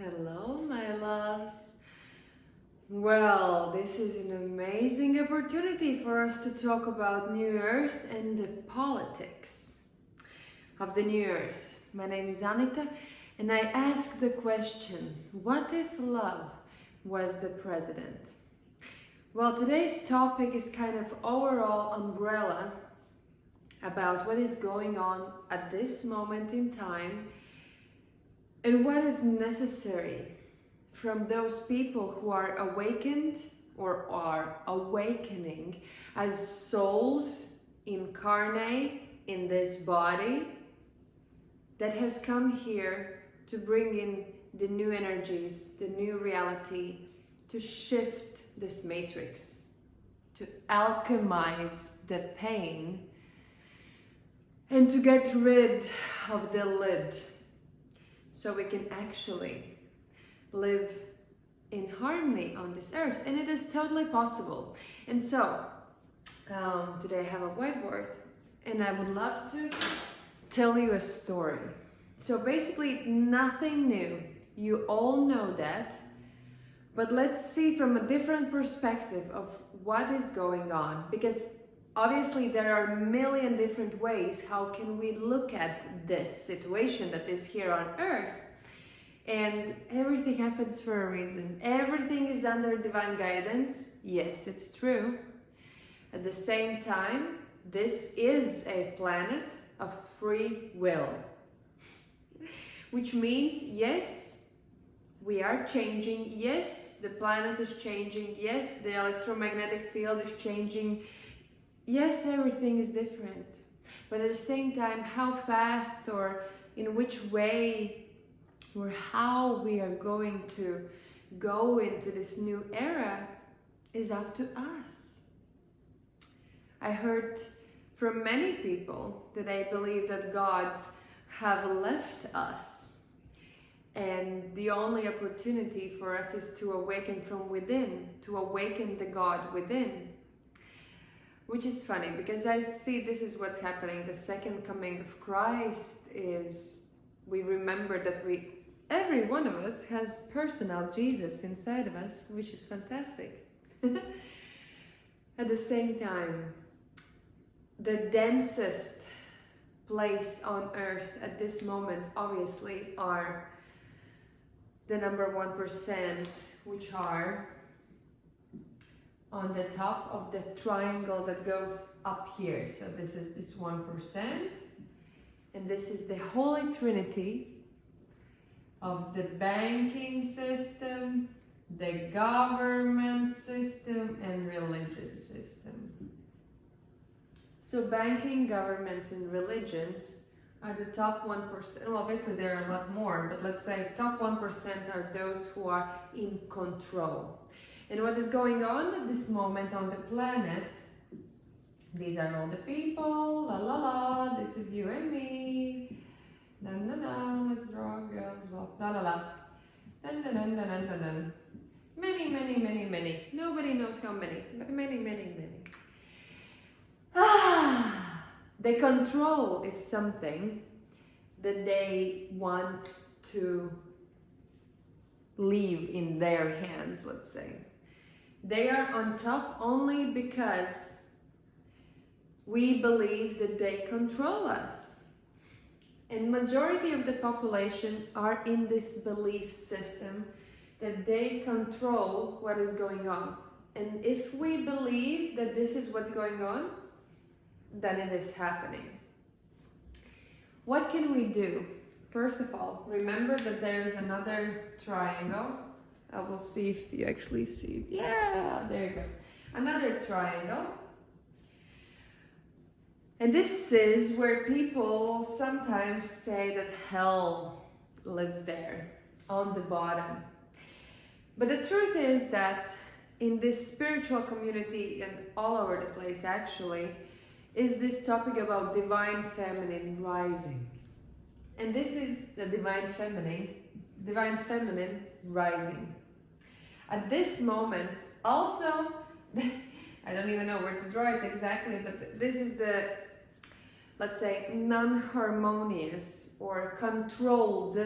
Hello, my loves. Well, this is an amazing opportunity for us to talk about New Earth and the politics of the New Earth. My name is Anita, and I ask the question, what if love was the president? Well, today's topic is kind of overall umbrella about what is going on at this moment in time and what is necessary from those people who are awakened or are awakening as souls incarnate in this body that has come here to bring in the new energies, the new reality, to shift this matrix, to alchemize the pain, and to get rid of the lid so we can actually live in harmony on this earth. And it is totally possible. And so today I have a whiteboard and I would love to tell you a story. So basically nothing new, you all know that, but let's see from a different perspective of what is going on, because obviously there are a million different ways how can we look at this situation that is here on earth. And everything happens for a reason. Everything is under divine guidance. Yes, it's true. At the same time, this is a planet of free will. Which means, yes, we are changing. Yes, the planet is changing. Yes, the electromagnetic field is changing. Yes, everything is different. But at the same time, how fast or in which way or how we are going to go into this new era is up to us. I heard from many people that they believe that gods have left us and the only opportunity for us is to awaken from within, to awaken the God within. Which is funny because I see this is what's happening. The second coming of Christ is, we remember that every one of us has personal Jesus inside of us, which is fantastic. At the same time, the densest place on earth at this moment obviously are the number 1%, which are on the top of the triangle that goes up here. So this is this 1%, and this is the Holy Trinity of the banking system, the government system, and religious system. So banking, governments, and religions are the top 1%. Well, basically there are a lot more, but let's say top 1% are those who are in control. And what is going on at this moment on the planet, these are all the people, la la la, this is you and me, na na na, let's draw girls, well, la la la, dun dun dun dun dun dun. Many, many, many, many. Nobody knows how many, but many, many, many. The control is something that they want to leave in their hands, let's say. They are on top only because we believe that they control us. And majority of the population are in this belief system that they control what is going on. And if we believe that this is what's going on, then it is happening. What can we do? First of all, remember that there's another triangle. I will see if you actually see it. Yeah, there you go. Another triangle. And this is where people sometimes say that hell lives there, on the bottom. But the truth is that in this spiritual community and all over the place actually, is this topic about divine feminine rising. And this is the divine feminine rising. At this moment, also, I don't even know where to draw it exactly, but this is the, let's say, non-harmonious or controlled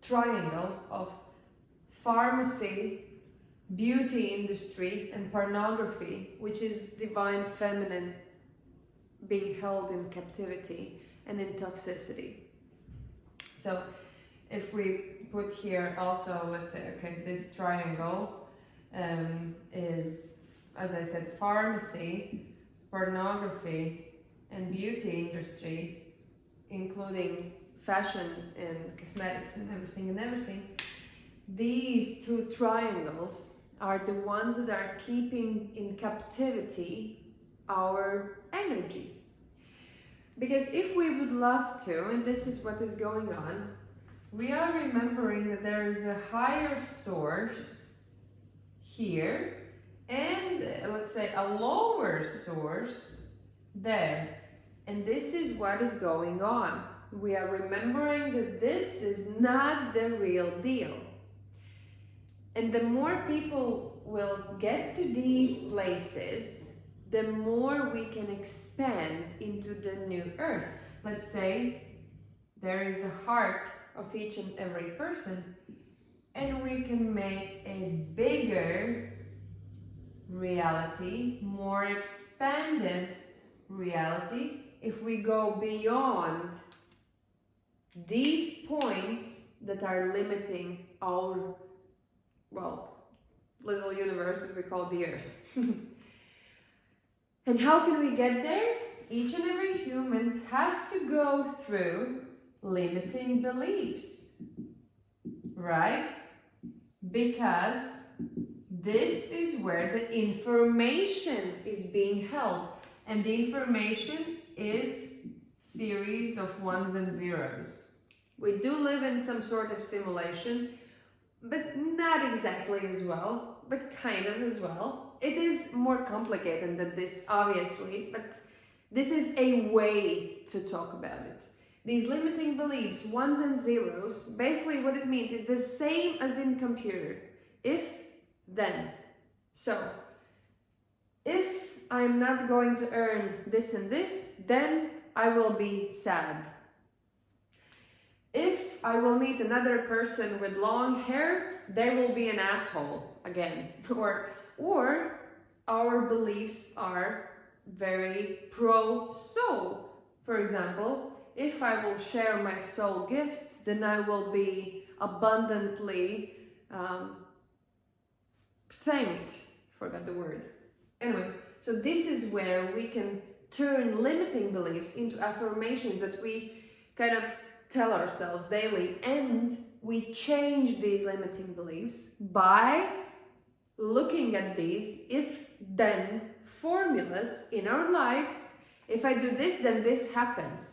triangle of pharmacy, beauty industry, and pornography, which is divine feminine being held in captivity and in toxicity. So if we put here also, let's say, okay, this triangle is, as I said, pharmacy, pornography, and beauty industry, including fashion and cosmetics and everything. These two triangles are the ones that are keeping in captivity our energy. Because if we would love to, and this is what is going on, we are remembering that there is a higher source here and let's say a lower source there. And this is what is going on. We are remembering that this is not the real deal. And the more people will get to these places, the more we can expand into the new earth. Let's say there is a heart of each and every person, and we can make a bigger reality, more expanded reality, if we go beyond these points that are limiting our, well, little universe that we call the earth. And how can we get there? Each and every human has to go through limiting beliefs, right? Because this is where the information is being held, and the information is series of ones and zeros. We do live in some sort of simulation, but not exactly as well, but kind of as well. It is more complicated than this, obviously, but this is a way to talk about it. These limiting beliefs, ones and zeros, basically what it means is the same as in computer. If, then. So, if I'm not going to earn this and this, then I will be sad. If I will meet another person with long hair, they will be an asshole again. Or our beliefs are very pro-soul. For example, if I will share my soul gifts, then I will be abundantly thanked. Forgot the word. Anyway, so this is where we can turn limiting beliefs into affirmations that we kind of tell ourselves daily, and we change these limiting beliefs by looking at these if-then formulas in our lives. If I do this, then this happens.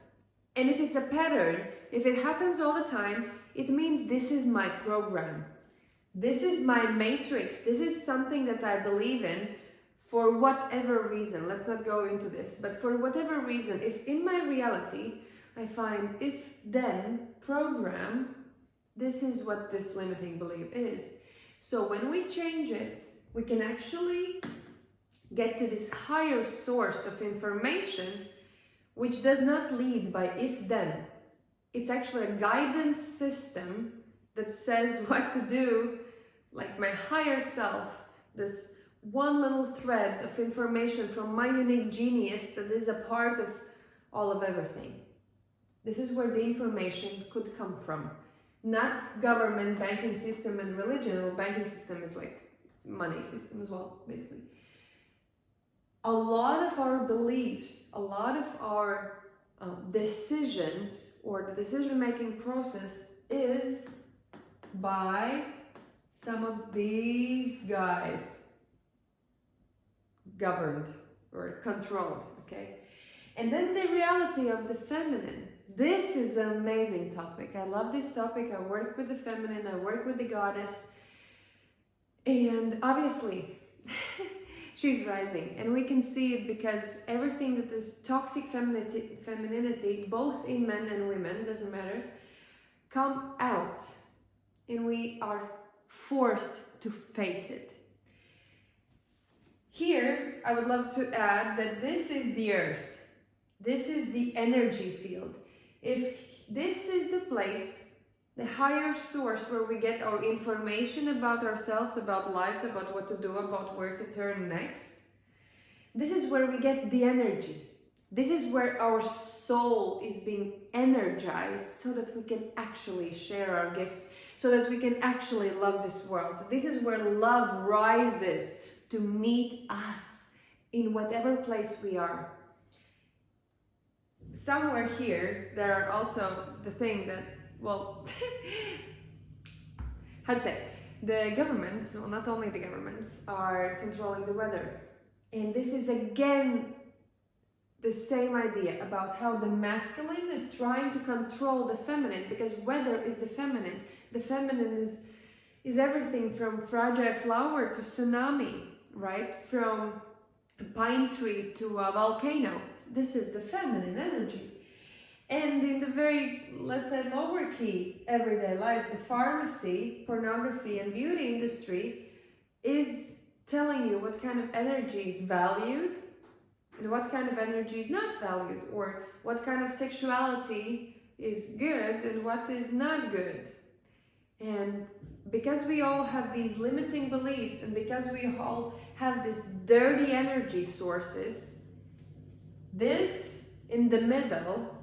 And if it's a pattern, if it happens all the time, it means this is my program. This is my matrix. This is something that I believe in for whatever reason. Let's not go into this, but for whatever reason, if in my reality I find if-then program, this is what this limiting belief is. So when we change it, we can actually get to this higher source of information, which does not lead by if-then. It's actually a guidance system that says what to do, like my higher self, this one little thread of information from my unique genius that is a part of all of everything. This is where the information could come from. Not government, banking system, and religion. Well, banking system is like money system as well, basically. A lot of our beliefs, a lot of our decisions or the decision-making process is by some of these guys governed or controlled, okay? And then the reality of the feminine. This is an amazing topic. I love this topic. I work with the feminine, I work with the goddess, and obviously she's rising, and we can see it because everything that is toxic femininity, both in men and women, doesn't matter, come out, and we are forced to face it. Here, I would love to add that this is the earth. This is the energy field. If this is the place the higher source where we get our information about ourselves, about lives, about what to do, about where to turn next. This is where we get the energy. This is where our soul is being energized so that we can actually share our gifts, so that we can actually love this world. This is where love rises to meet us in whatever place we are. Somewhere here, there are also the thing that, well, how to say, the governments, well, not only the governments, are controlling the weather. And this is again the same idea about how the masculine is trying to control the feminine, because weather is the feminine. The feminine is everything from fragile flower to tsunami, right? From a pine tree to a volcano. This is the feminine energy. And in the very, let's say, lower key everyday life, the pharmacy, pornography and beauty industry is telling you what kind of energy is valued and what kind of energy is not valued, or what kind of sexuality is good and what is not good. And because we all have these limiting beliefs, and because we all have these dirty energy sources, this in the middle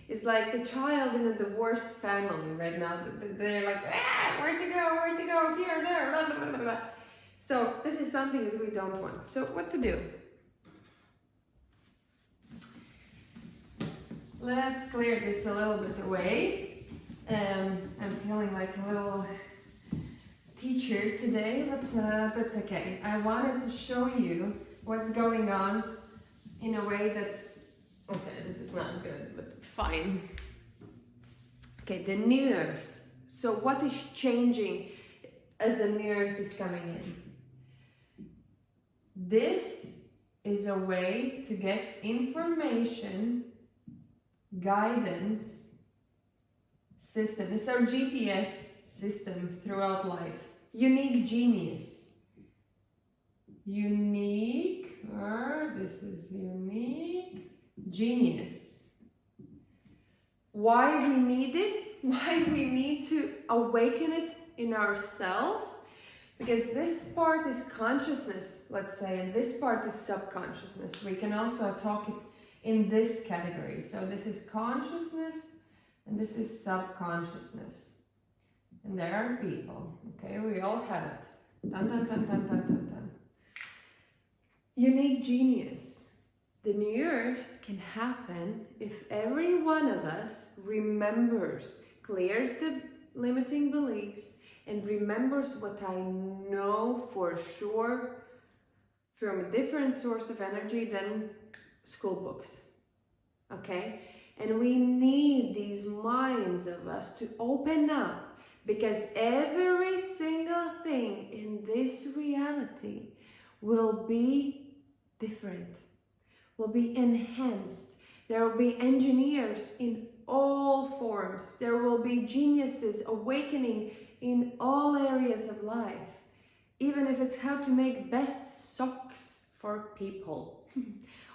is like a child in a divorced family right now. They're like, where to go, here, there, blah, blah, blah, blah. So this is something that we don't want. So what to do? Let's clear this a little bit away. I'm feeling like a little teacher today, but that's okay. I wanted to show you what's going on in a way that's, okay, this is not good, but fine. Okay, the new earth. So what is changing as the new earth is coming in? This is a way to get information, guidance system. It's our GPS system throughout life. Unique genius. This is unique genius. Why we need it? Why we need to awaken it in ourselves? Because this part is consciousness, let's say, and this part is subconsciousness. We can also talk it in this category. So this is consciousness and this is subconsciousness. And there are people, okay? We all have it. Dun, dun, dun, dun, dun, dun, dun. Unique genius. The new earth can happen if every one of us remembers, clears the limiting beliefs, and remembers what I know for sure from a different source of energy than school books, okay? And we need these minds of us to open up, because every single thing in this reality will be different, will be enhanced. There will be engineers in all forms. There will be geniuses awakening in all areas of life, even if it's how to make best socks for people.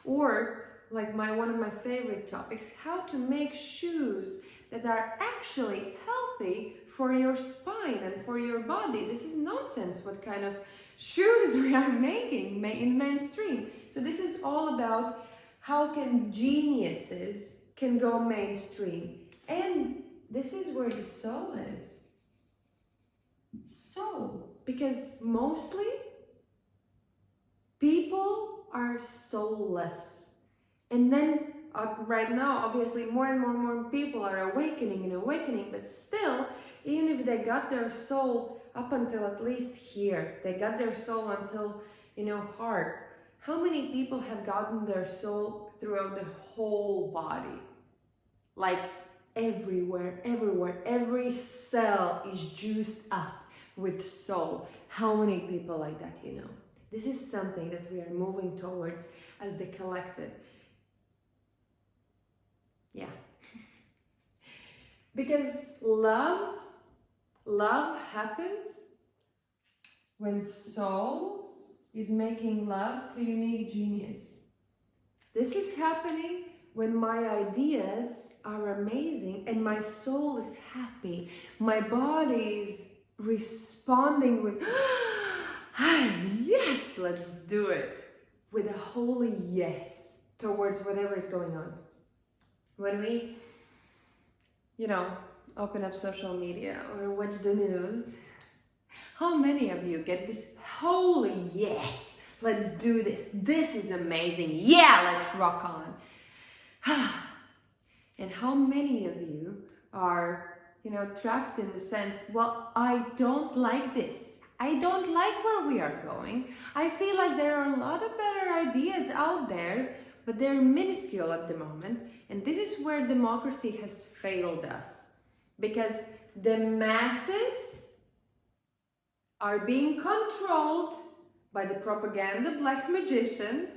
Or, like one of my favorite topics, how to make shoes that are actually healthy for your spine and for your body. This is nonsense what kind of shoes we are making in mainstream. So this is all about how can geniuses can go mainstream. And this is where the soul is. Soul. Because mostly people are soulless. And then right now, obviously, more and more people are awakening, but still, even if they got their soul up until at least here, they got their soul until, heart, how many people have gotten their soul throughout the whole body? Like everywhere, every cell is juiced up with soul. How many people like that, This is something that we are moving towards as the collective. Yeah. Because love happens when soul is making love to unique genius. This is happening when my ideas are amazing and my soul is happy, my body is responding with, ah, yes, let's do it, with a holy yes towards whatever is going on. When we, open up social media or watch the news, how many of you get this holy yes, let's do this, this is amazing, yeah, let's rock on. And how many of you are, trapped in the sense, well, I don't like this. I don't like where we are going. I feel like there are a lot of better ideas out there, but they're minuscule at the moment. And this is where democracy has failed us. Because the masses are being controlled by the propaganda black magicians,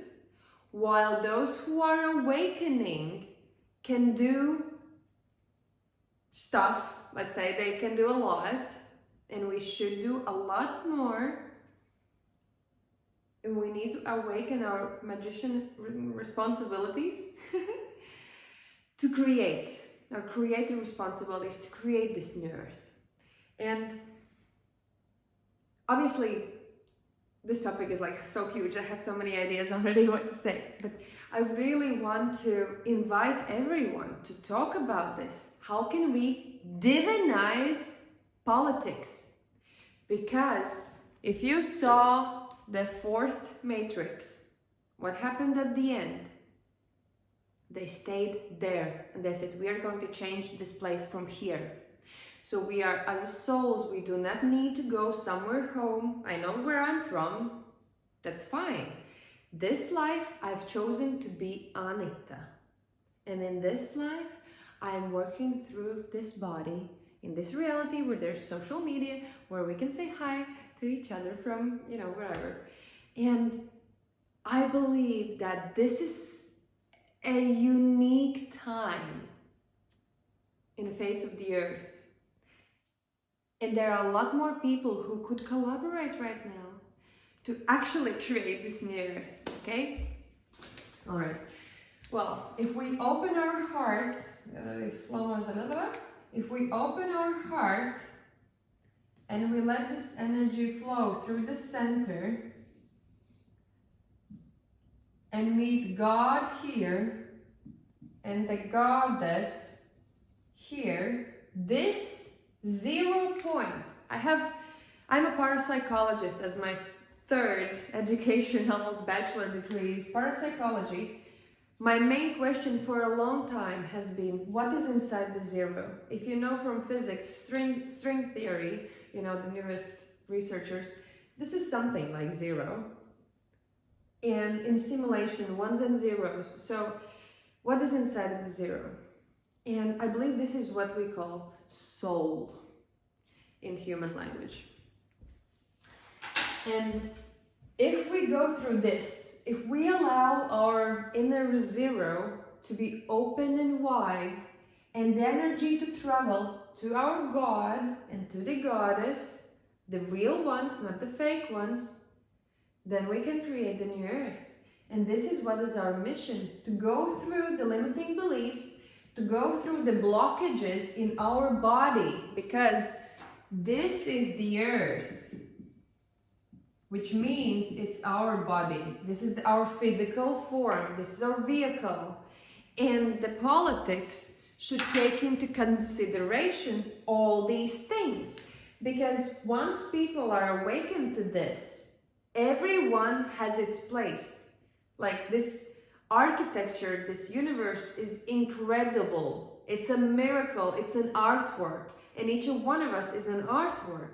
while those who are awakening can do stuff. Let's say they can do a lot, and we should do a lot more. And we need to awaken our magician responsibilities to create, our creative responsibilities to create this new earth. And obviously, this topic is like so huge. I have so many ideas already what to say, but I really want to invite everyone to talk about this. How can we divinize politics? Because if you saw the fourth Matrix, what happened at the end? They stayed there and they said, we are going to change this place from here. So we are, as souls, we do not need to go somewhere home. I know where I'm from. That's fine. This life, I've chosen to be Anita. And in this life, I'm working through this body, in this reality where there's social media, where we can say hi to each other from, wherever. And I believe that this is a unique time in the face of the earth. And there are a lot more people who could collaborate right now to actually create this new earth, okay? All right. Well, if we open our hearts, if we open our heart and we let this energy flow through the center and meet God here and the goddess here, this 0 point. I'm a parapsychologist as my third educational bachelor degree is parapsychology. My main question for a long time has been, what is inside the zero? If you know from physics, string theory, the newest researchers, this is something like zero. And in simulation, ones and zeros. So what is inside of the zero? And I believe this is what we call soul in human language. And if we go through this, if we allow our inner zero to be open and wide, and the energy to travel to our God and to the goddess, the real ones, not the fake ones, then we can create the new earth. And this is what is our mission, to go through the limiting beliefs, to go through the blockages in our body, because this is the earth, which means it's our body. This is our physical form. This is our vehicle. And the politics should take into consideration all these things. Because once people are awakened to this, everyone has its place. Like this architecture, this universe is incredible. It's a miracle. It's an artwork. And each one of us is an artwork.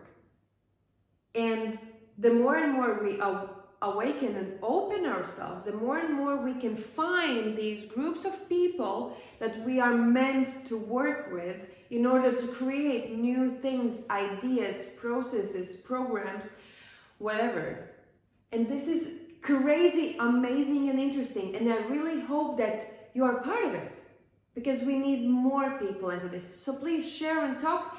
And the more and more we awaken and open ourselves, the more and more we can find these groups of people that we are meant to work with in order to create new things, ideas, processes, programs, whatever. And this is crazy, amazing, and interesting. And I really hope that you are part of it, because we need more people into this. So please share and talk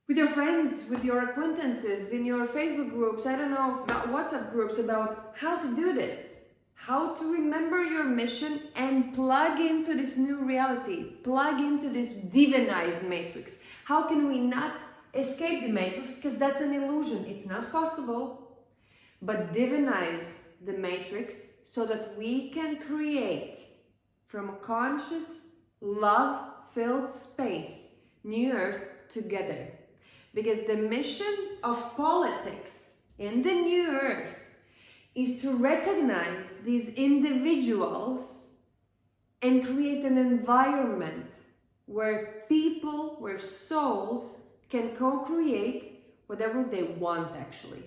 with your friends, with your acquaintances, in your Facebook groups, I don't know, WhatsApp groups, about how to do this. how to remember your mission and plug into this new reality, plug into this divinized matrix. How can we not escape the matrix? Because that's an illusion. It's not possible. But divinize the matrix so that we can create from a conscious, love-filled space, new earth together. Because the mission of politics in the new earth is to recognize these individuals and create an environment where people, where souls can co-create whatever they want actually.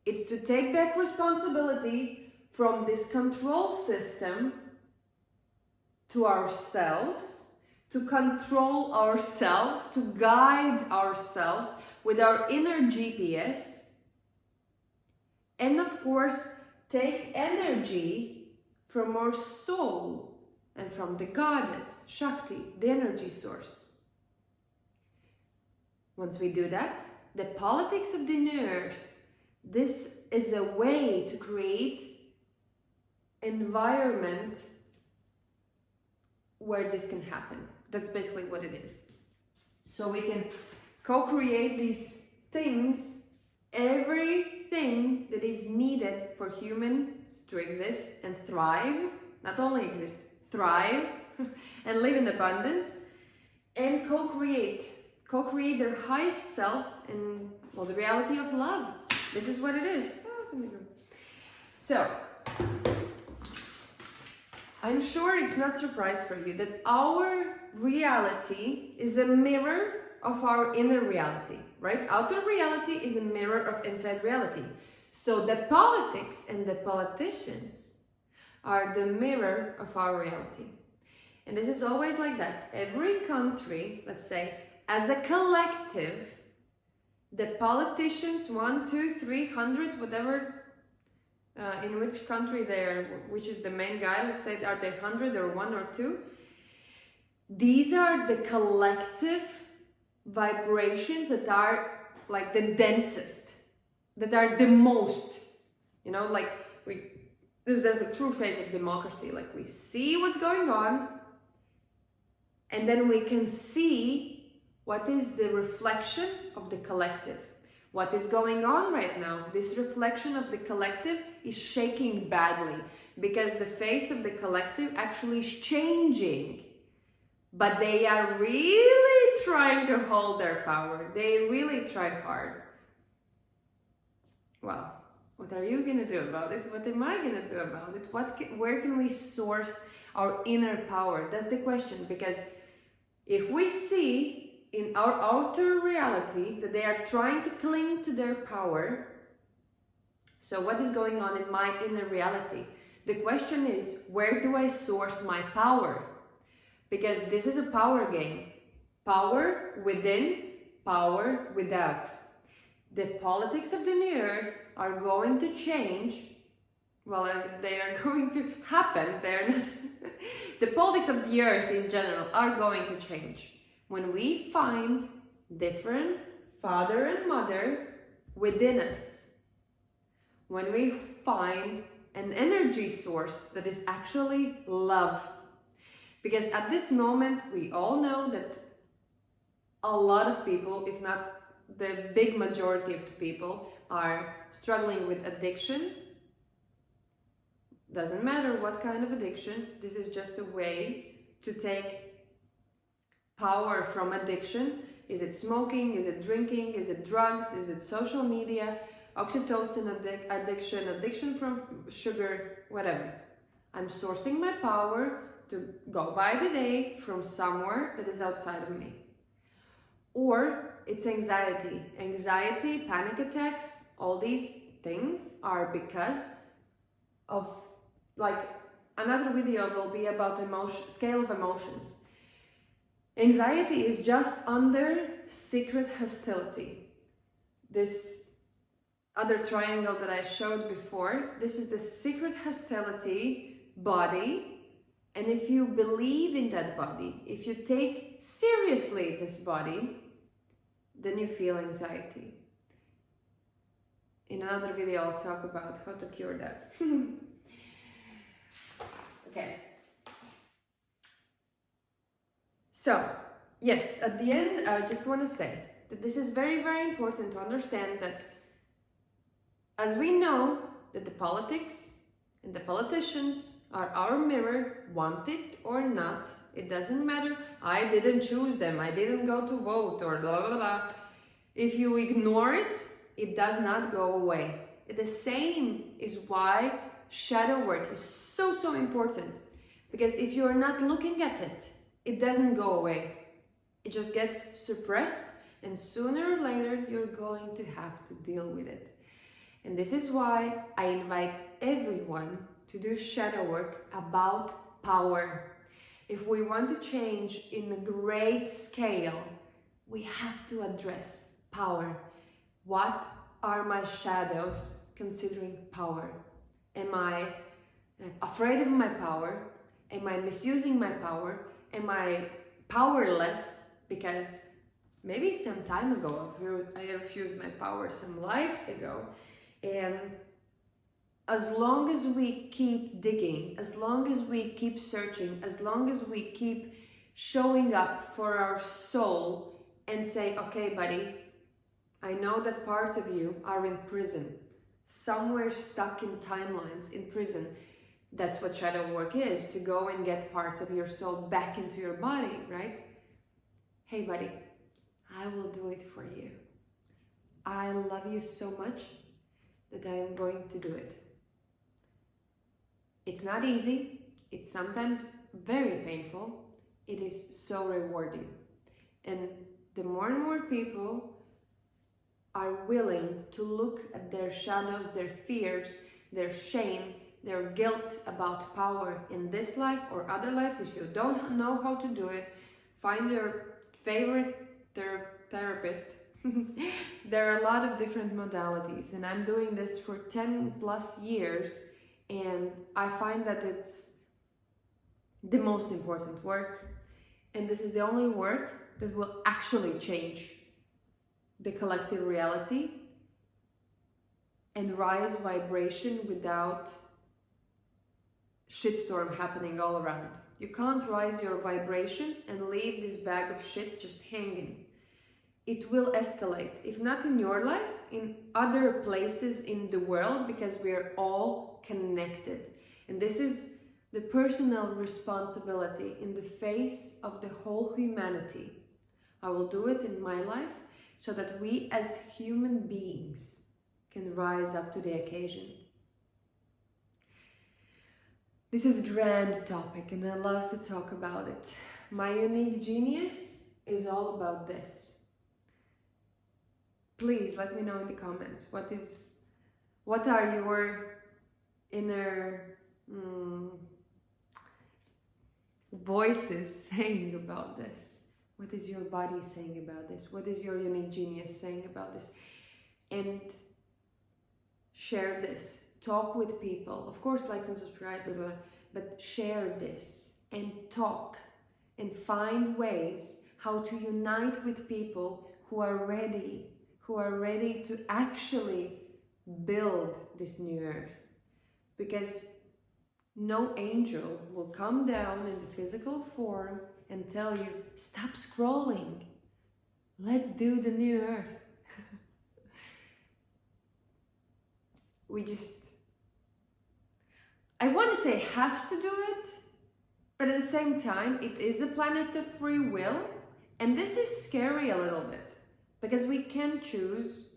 It's to take back responsibility from this control system to ourselves, to control ourselves, to guide ourselves with our inner GPS, and of course, take energy from our soul and from the goddess, Shakti, the energy source. Once we do that, the politics of the new earth, this is a way to create environment where this can happen. That's basically what it is. So we can co-create these things, everything that is needed for humans to exist and thrive, not only exist, thrive and live in abundance, and co-create their highest selves in, well, the reality of love. This is what it is. So, I'm sure it's not a surprise for you that our reality is a mirror of our inner reality, right? Outer reality is a mirror of inside reality. So the politics and the politicians are the mirror of our reality. And this is always like that. Every country, let's say, as a collective, the politicians, 1, 2, 300, whatever, in which country they are, which is the main guy, let's say, are they 100 or 1 or 2? These are the collective vibrations that are like the densest, that are the most, you know, like this is the true face of democracy. Like we see what's going on, and then we can see what is the reflection of the collective. What is going on right now? This reflection of the collective is shaking badly because the face of the collective actually is changing. But they are really trying to hold their power. They really try hard. Well, what are you going to do about it? What am I going to do about it? Where can we source our inner power? That's the question. Because if we see in our outer reality that they are trying to cling to their power, so what is going on in my inner reality? The question is, where do I source my power? Because this is a power game. Power within, power without. The politics of the new earth are going to change. Well, they are going to happen. They're not. The politics of the earth in general are going to change. When we find different father and mother within us. When we find an energy source that is actually love. Because at this moment, we all know that a lot of people, if not the big majority of the people, are struggling with addiction. Doesn't matter what kind of addiction, this is just a way to take power from addiction. Is it smoking? Is it drinking? Is it drugs? Is it social media? Oxytocin addiction, addiction from sugar, whatever. I'm sourcing my power to go by the day from somewhere that is outside of me. Or it's anxiety. Anxiety, panic attacks, all these things are because of, like, another video will be about scale of emotions. Anxiety is just under secret hostility. This other triangle that I showed before, this is the secret hostility body. And if you believe in that body, if you take seriously this body, then you feel anxiety. In another video, I'll talk about how to cure that. Okay. So, yes, at the end, I just want to say that this is very, very important to understand that as we know that the politics and the politicians are our mirror, want it or not, it doesn't matter. I didn't choose them, I didn't go to vote or blah, blah, blah. If you ignore it, it does not go away. The same is why shadow work is so, so important. Because if you're not looking at it, it doesn't go away. It just gets suppressed, and sooner or later, you're going to have to deal with it. And this is why I invite everyone to do shadow work about power. If we want to change in a great scale, we have to address power. What are my shadows considering power? Am I afraid of my power? Am I misusing my power? Am I powerless? Because maybe some time ago I refused my power some lives ago. And as long as we keep digging, as long as we keep searching, as long as we keep showing up for our soul and say, okay, buddy, I know that parts of you are in prison, somewhere stuck in timelines, in prison. That's what shadow work is, to go and get parts of your soul back into your body, right? Hey, buddy, I will do it for you. I love you so much that I am going to do it. It's not easy. It's sometimes very painful. It is so rewarding. And the more and more people are willing to look at their shadows, their fears, their shame, their guilt about power in this life or other lives, if you don't know how to do it, find your favorite therapist. There are a lot of different modalities, and I'm doing this for 10 plus years, and I find that it's the most important work, and this is the only work that will actually change the collective reality and rise vibration without shitstorm happening all around. You can't rise your vibration and leave this bag of shit just hanging. It will escalate, if not in your life, in other places in the world, because we are all connected. And this is the personal responsibility in the face of the whole humanity. I will do it in my life so that we as human beings can rise up to the occasion. This is a grand topic and I love to talk about it. My unique genius is all about this. Please let me know in the comments what are your inner voices saying about this? What is your body saying about this? What is your unique genius saying about this? And share this. Talk with people. Of course, like and subscribe, blah, blah, but share this and talk and find ways how to unite with people who are ready to actually build this new earth. Because no angel will come down in the physical form and tell you, stop scrolling, let's do the new earth. I want to say have to do it, but at the same time, it is a planet of free will, and this is scary a little bit, because we can choose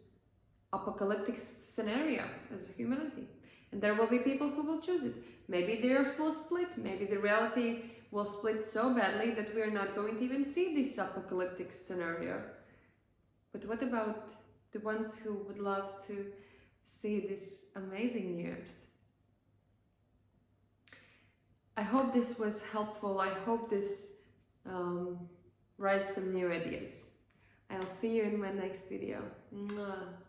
apocalyptic scenario as humanity, and there will be people who will choose it. Maybe the earth will split, maybe the reality will split so badly that we are not going to even see this apocalyptic scenario. But what about the ones who would love to see this amazing new earth? I hope this was helpful. I hope this raised some new ideas. I'll see you in my next video. Mwah.